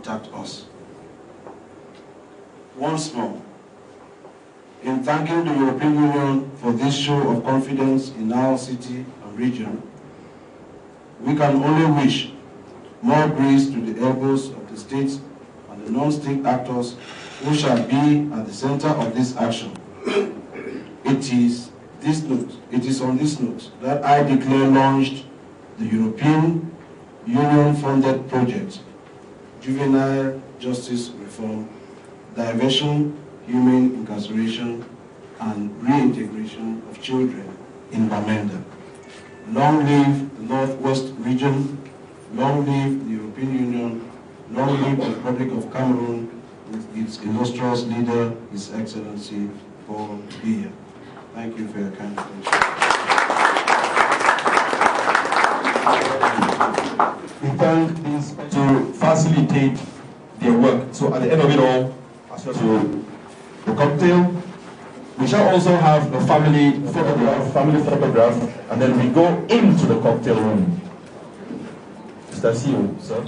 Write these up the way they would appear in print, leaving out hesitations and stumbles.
contact us. Once more, in thanking the European Union for this show of confidence in our city and region, we can only wish more grace to the elbows of the states and the non-state actors who shall be at the center of this action. It is on this note that I declare launched the European Union-funded project, Juvenile Justice Reform, Diversion, Humane Incarceration, and Reintegration of Children in Bamenda. Long live the Northwest region, long live the European Union, long live the Republic of Cameroon with its illustrious leader, His Excellency Paul Biya. Thank you for your kind attention. We thank these to facilitate their work. So at the end of it all, as well as the cocktail, we shall also have a family photograph, and then we go into the cocktail room. Mr. CEO, sir.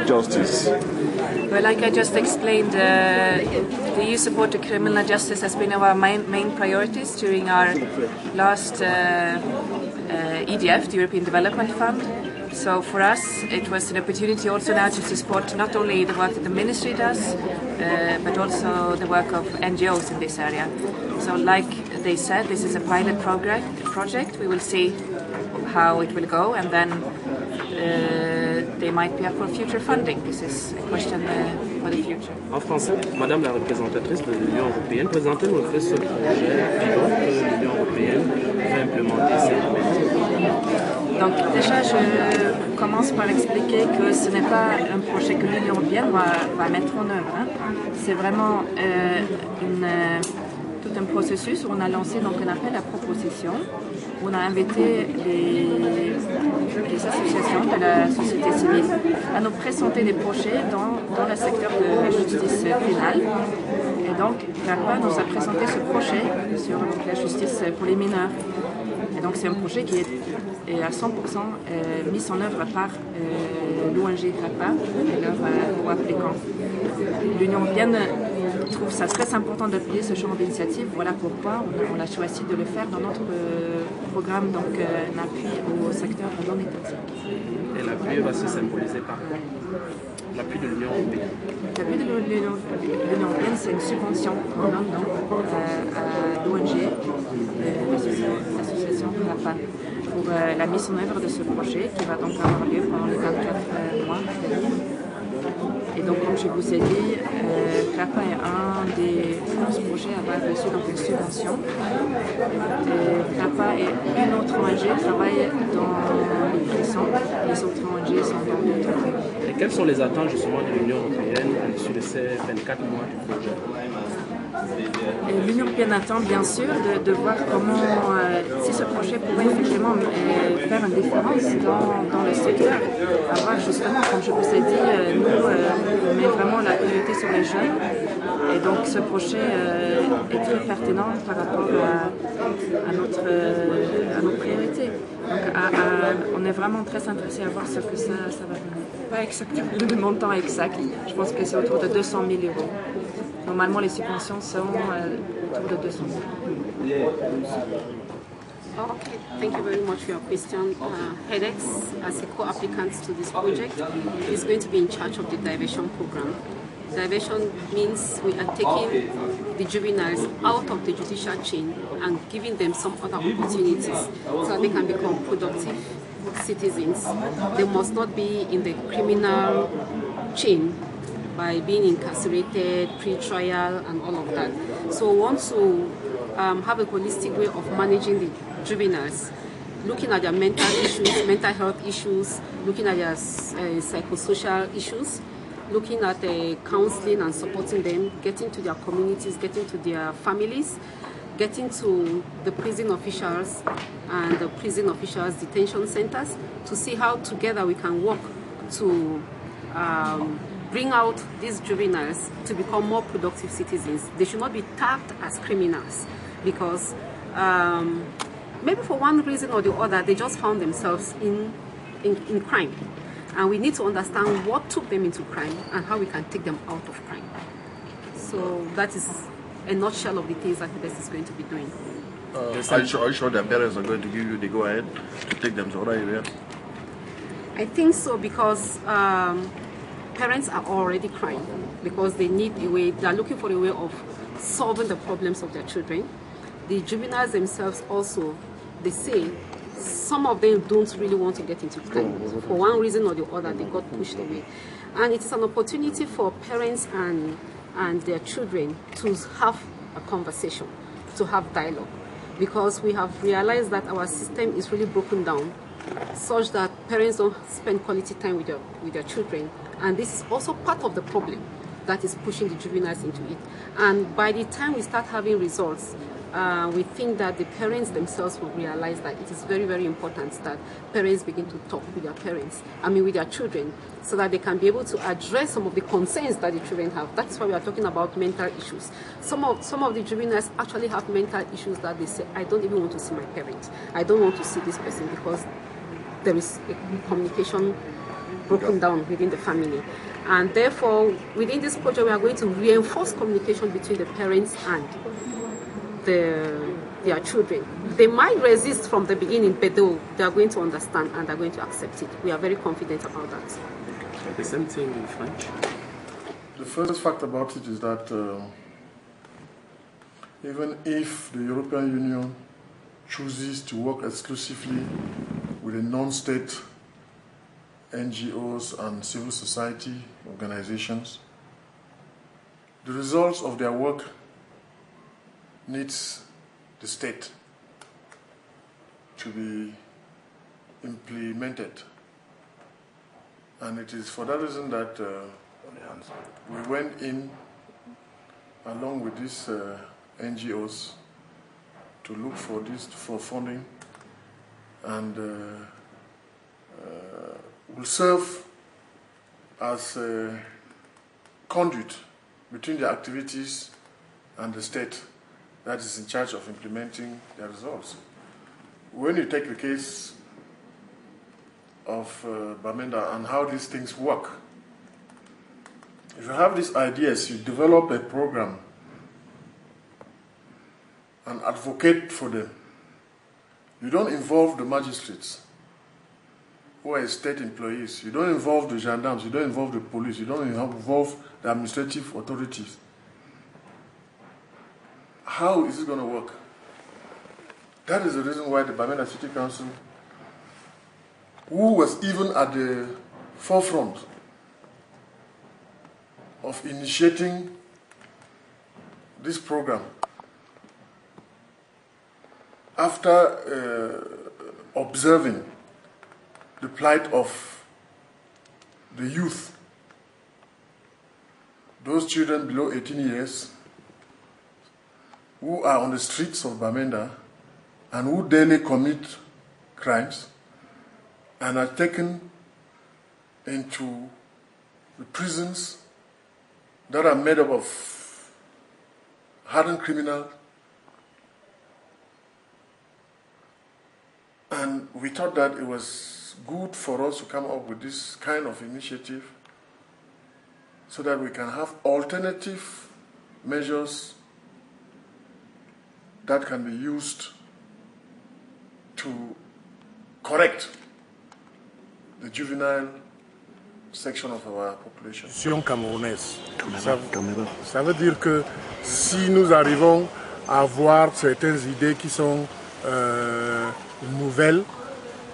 Justice. Well, like I just explained, the EU support to criminal justice has been one of our main priorities during our last EDF, the European Development Fund. So for us, it was an opportunity also now to support not only the work that the ministry does, but also the work of NGOs in this area. So like they said, this is a pilot project. We will see how it will go, and then they might be up for future funding. This is a question for the future. En français, Madame la représentatrice de l'Union européenne, présentez-nous un peu ce projet pilote que l'Union européenne va implémenter cette année. Donc déjà, je commence par expliquer que ce n'est pas un projet que l'Union européenne va mettre en œuvre. Hein. C'est vraiment tout un processus où on a lancé donc un appel à proposition. On a invité les associations de la société civile à nous présenter des projets dans le secteur de la justice pénale. Et donc, CRAPA nous a présenté ce projet sur la justice pour les mineurs. Et donc, c'est un projet qui est à 100% mis en œuvre par l'ONG CRAPA et leurs applicants. L'Union européenne trouve ça très important d'appuyer ce genre d'initiative. Voilà pourquoi on a choisi de le faire dans notre programme, donc un appui au secteur non étatique. Et l'appui va se symboliser par l'appui de l'Union européenne. L'appui de l'Union européenne, c'est une subvention qu'on donne donc, à l'ONG, l'association CRAPA, pour la mise en œuvre de ce projet qui va donc avoir lieu pendant les 24 mois. Et donc, comme je vous ai dit, CRAPA est un des 11 projets à avoir reçu donc une subvention. CRAPA et une autre ONG travaillent dans les prisons. Les autres ONG sont dans d'autres. Et quelles sont les attentes justement de l'Union européenne sur ces 24 mois du projet? L'Union européenne attend bien sûr de voir comment, si ce projet pourrait effectivement faire une différence dans le secteur. Avoir justement, comme je vous ai dit, nous, on met vraiment la priorité sur les jeunes. Et donc ce projet est très pertinent par rapport à nos priorités. Donc on est vraiment très intéressé à voir ce que ça va donner. Pas exactement le montant exact, je pense que c'est autour de 200 000 €. Normalement, les subventions sont autour de 200 000. Okay, thank you very much for your question. HEDEX, as a co-applicant to this project, is going to be in charge of the diversion program. Diversion means we are taking the juveniles out of the judicial chain and giving them some other opportunities so that they can become productive citizens. They must not be in the criminal chain by being incarcerated, pre-trial, and all of that. So we want to have a holistic way of managing the juveniles, looking at their mental issues, mental health issues, looking at their psychosocial issues, looking at counseling and supporting them, getting to their communities, getting to their families, getting to the prison officials and the prison officials' detention centers to see how together we can work to bring out these juveniles to become more productive citizens. They should not be tagged as criminals because maybe for one reason or the other, they just found themselves in crime. And we need to understand what took them into crime and how we can take them out of crime. So that is a nutshell of the things that HEDEX is going to be doing. Are you sure their parents are going to give you the go-ahead to take them to other areas? I think so because parents are already crying because they need a way, they are looking for a way of solving the problems of their children. The juveniles themselves also, they say, some of them don't really want to get into crime. For one reason or the other, they got pushed away. And it is an opportunity for parents and their children to have a conversation, to have dialogue. Because we have realized that our system is really broken down such that parents don't spend quality time with their children. And this is also part of the problem that is pushing the juveniles into it. And by the time we start having results, we think that the parents themselves will realize that it is very, very important that parents begin to talk with with their children, so that they can be able to address some of the concerns that the children have. That's why we are talking about mental issues. Some of the juveniles actually have mental issues that they say, I don't even want to see my parents. I don't want to see this person because there is a communication broken down within the family. And therefore, within this project, we are going to reinforce communication between the parents and their children. They might resist from the beginning, but they are going to understand and they are going to accept it. We are very confident about that. The same thing in French. The first fact about it is that even if the European Union chooses to work exclusively with the non-state NGOs and civil society organizations, the results of their work needs the state to be implemented. And it is for that reason that we went in along with these NGOs to look for funding, and will serve as a conduit between the activities and the state that is in charge of implementing the results. When you take the case of Bamenda and how these things work, if you have these ideas, you develop a program and advocate for them. You don't involve the magistrates who are state employees. You don't involve the gendarmes. You don't involve the police. You don't involve the administrative authorities. How is it going to work? That is the reason why the Bamenda City Council, who was even at the forefront of initiating this program, after observing the plight of the youth, those children below 18 years who are on the streets of Bamenda and who daily commit crimes and are taken into the prisons that are made up of hardened criminals. And we thought that it was good for us to come up with this kind of initiative so that we can have alternative measures that can be used to correct the juvenile section of our population. Camerounaise. Ça veut dire que si nous arrivons à avoir certaines idées qui sont nouvelles,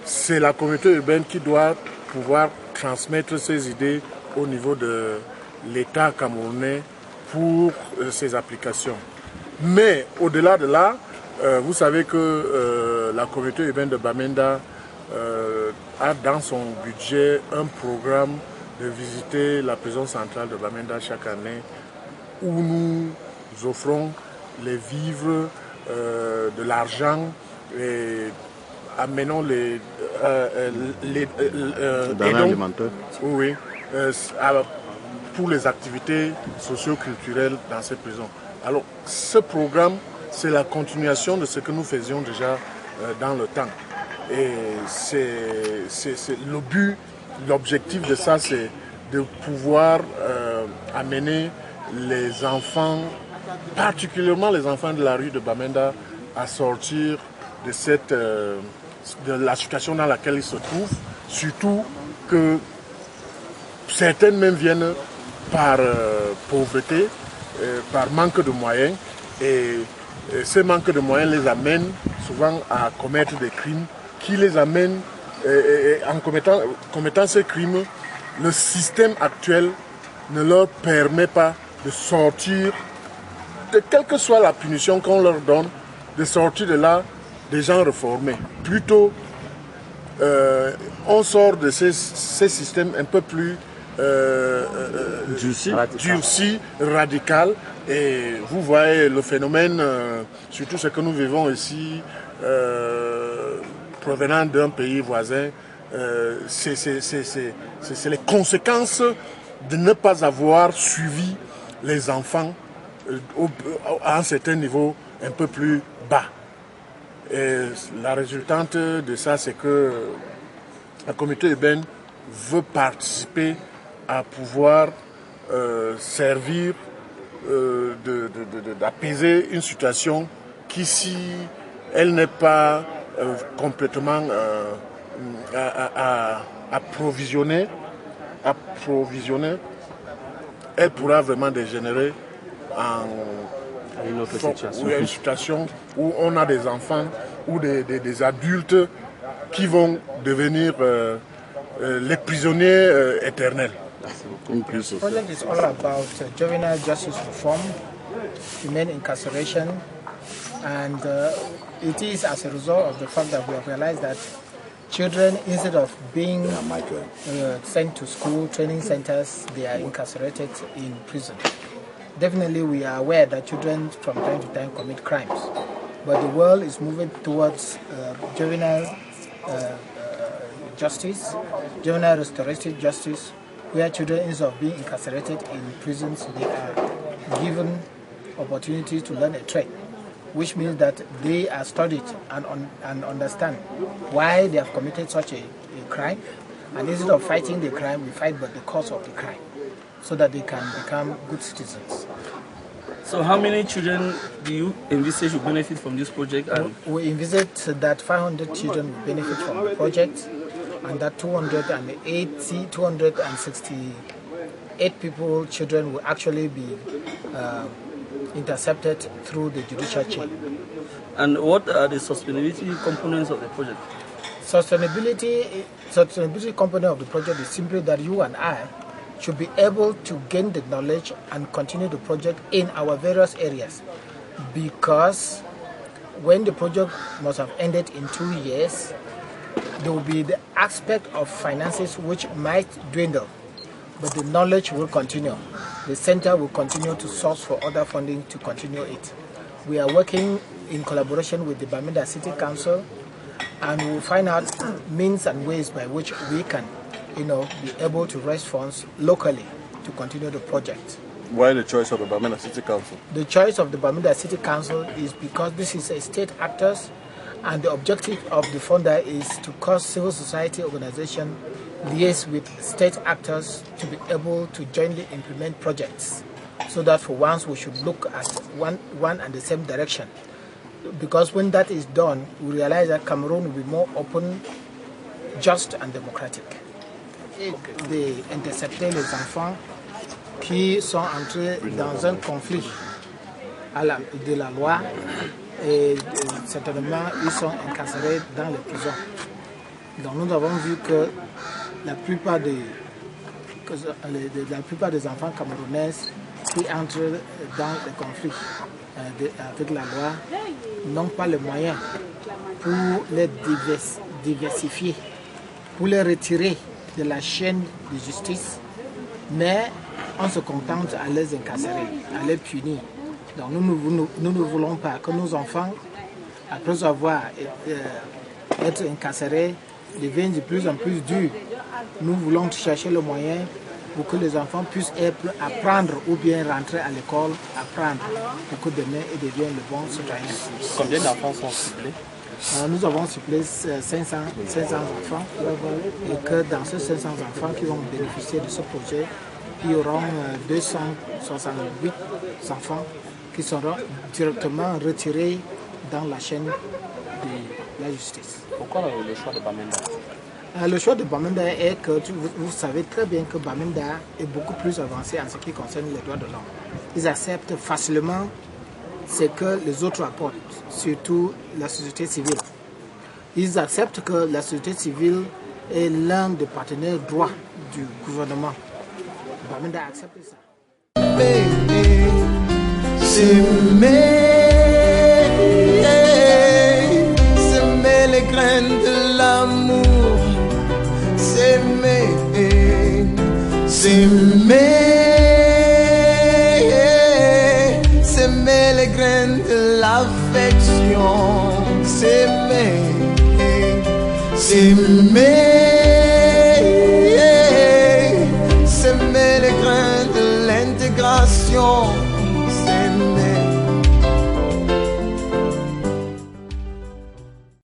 c'est la communauté urbaine qui doit pouvoir transmettre ces idées au niveau de l'État camerounais pour ses applications. Mais au-delà de là, vous savez que la communauté urbaine de Bamenda a dans son budget un programme de visiter la prison centrale de Bamenda chaque année, où nous offrons les vivres, de l'argent et amenons les denrées alimentaires. Oui, pour les activités socio-culturelles dans ces prisons. Alors, ce programme, c'est la continuation de ce que nous faisions déjà dans le temps. Et c'est le but, l'objectif de ça, c'est de pouvoir amener les enfants, particulièrement les enfants de la rue de Bamenda, à sortir de la situation dans laquelle ils se trouvent, surtout que certaines même viennent par pauvreté, par manque de moyens, et ce manque de moyens les amène souvent à commettre des crimes qui les amènent, en commettant ces crimes, le système actuel ne leur permet pas de sortir, quelle que soit la punition qu'on leur donne, de sortir de là des gens reformés. Plutôt, on sort de ces systèmes un peu plus durci, radical. Et vous voyez le phénomène, surtout ce que nous vivons ici, provenant d'un pays voisin, c'est les conséquences de ne pas avoir suivi les enfants à un certain niveau un peu plus bas. Et la résultante de ça, c'est que la communauté urbaine veut participer à pouvoir servir d'apaiser une situation qui, si elle n'est pas complètement approvisionnée, elle pourra vraiment dégénérer en une autre situation. Une situation où on a des enfants ou des adultes qui vont devenir les prisonniers éternels. The project is all about juvenile justice reform, humane incarceration, and it is as a result of the fact that we have realized that children, instead of being sent to school, training centers, they are incarcerated in prison. Definitely we are aware that children from time to time commit crimes, but the world is moving towards juvenile justice, juvenile restorative justice, where children, instead of being incarcerated in prisons, they are given opportunity to learn a trade, which means that they are studied and understand why they have committed such a crime, and instead of fighting the crime, we fight but the cause of the crime, so that they can become good citizens. So how many children do you envisage will benefit from this project? And we envisage that 500 children will benefit from the project, and that 268 children will actually be intercepted through the judicial chain. And what are the sustainability components of the project? Sustainability component of the project is simply that you and I should be able to gain the knowledge and continue the project in our various areas, because when the project must have ended in 2 years, there will be the aspect of finances which might dwindle, but the knowledge will continue. The center will continue to source for other funding to continue it. We are working in collaboration with the Bamenda City Council, and we will find out means and ways by which we can, be able to raise funds locally to continue the project. Why the choice of the Bamenda City Council? The choice of the Bamenda City Council is because this is a state actors, and the objective of the funder is to cause civil society organization liaise with state actors to be able to jointly implement projects, so that for once we should look at one and the same direction. Because when that is done, we realize that Cameroon will be more open, just and democratic. De intercepter les enfants qui sont entrés dans un conflit de la loi, et certainement ils sont incarcérés dans les prisons. Donc nous avons vu que la plupart des enfants camerounais qui entrent dans les conflits avec la loi n'ont pas les moyens pour les diversifier, pour les retirer de la chaîne de justice, mais on se contente à les incarcérer, à les punir, Donc nous ne voulons pas que nos enfants, après avoir été incarcérés, deviennent de plus en plus durs. Nous voulons chercher le moyen pour que les enfants puissent apprendre ou bien rentrer à l'école, apprendre pour que demain ils deviennent de bons citoyens. Combien d'enfants sont ciblés? Nous avons ciblé 500 enfants et que dans ces 500 enfants qui vont bénéficier de ce projet, il y aura 268 enfants qui seront directement retirés dans la chaîne de la justice. Pourquoi le choix de Bamenda? Le choix de Bamenda est que vous savez très bien que Bamenda est beaucoup plus avancé en ce qui concerne les droits de l'homme. Ils acceptent facilement ce que les autres apportent, surtout la société civile. Ils acceptent que la société civile est l'un des partenaires droits du gouvernement. Bamenda accepte ça. S'aimer les graines de l'amour, s'aimer les graines de l'affection, s'aimer les grains de l'intégration, s'aimer.